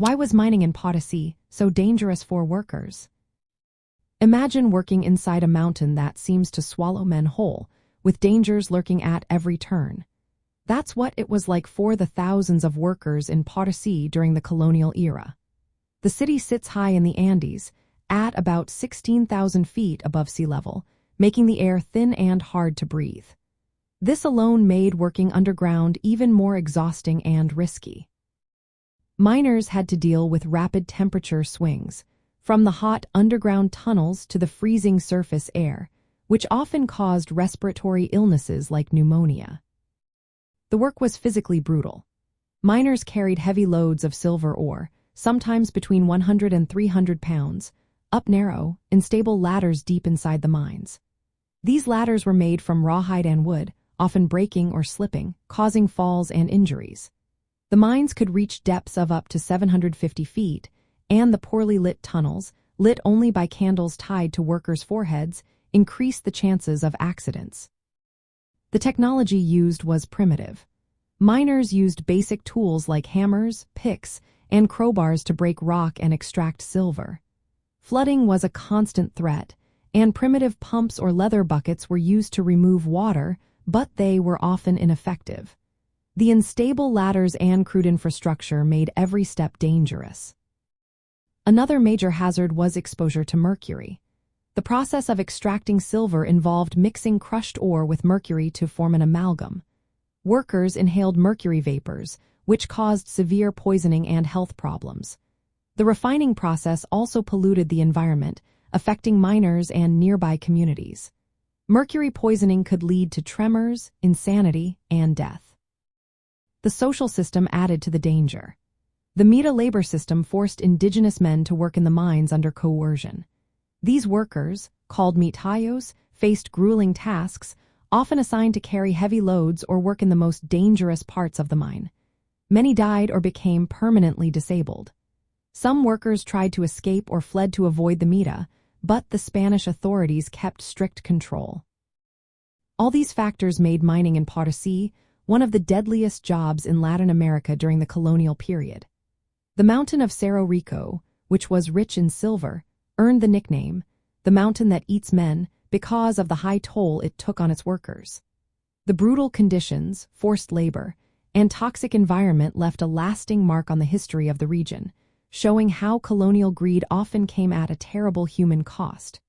Why was mining in Potosi so dangerous for workers? Imagine working inside a mountain that seems to swallow men whole, with dangers lurking at every turn. That's what it was like for the thousands of workers in Potosi during the colonial era. The city sits high in the Andes, at about 16,000 feet above sea level, making the air thin and hard to breathe. This alone made working underground even more exhausting and risky. Miners had to deal with rapid temperature swings, from the hot underground tunnels to the freezing surface air, which often caused respiratory illnesses like pneumonia. The work was physically brutal. Miners carried heavy loads of silver ore, sometimes between 100 and 300 pounds, up narrow, unstable ladders deep inside the mines. These ladders were made from rawhide and wood, often breaking or slipping, causing falls and injuries. The mines could reach depths of up to 750 feet, and the poorly lit tunnels, lit only by candles tied to workers' foreheads, increased the chances of accidents. The technology used was primitive. Miners used basic tools like hammers, picks, and crowbars to break rock and extract silver. Flooding was a constant threat, and primitive pumps or leather buckets were used to remove water, but they were often ineffective. The unstable ladders and crude infrastructure made every step dangerous. Another major hazard was exposure to mercury. The process of extracting silver involved mixing crushed ore with mercury to form an amalgam. Workers inhaled mercury vapors, which caused severe poisoning and health problems. The refining process also polluted the environment, affecting miners and nearby communities. Mercury poisoning could lead to tremors, insanity, and death. The social system added to the danger. The Mita labor system forced indigenous men to work in the mines under coercion. These workers, called mitayos, faced grueling tasks, often assigned to carry heavy loads or work in the most dangerous parts of the mine. Many died or became permanently disabled. Some workers tried to escape or fled to avoid the Mita, but the Spanish authorities kept strict control. All these factors made mining in Potosi one of the deadliest jobs in Latin America during the colonial period. The mountain of Cerro Rico, which was rich in silver, earned the nickname, the mountain that eats men, because of the high toll it took on its workers. The brutal conditions, forced labor, and toxic environment left a lasting mark on the history of the region, showing how colonial greed often came at a terrible human cost.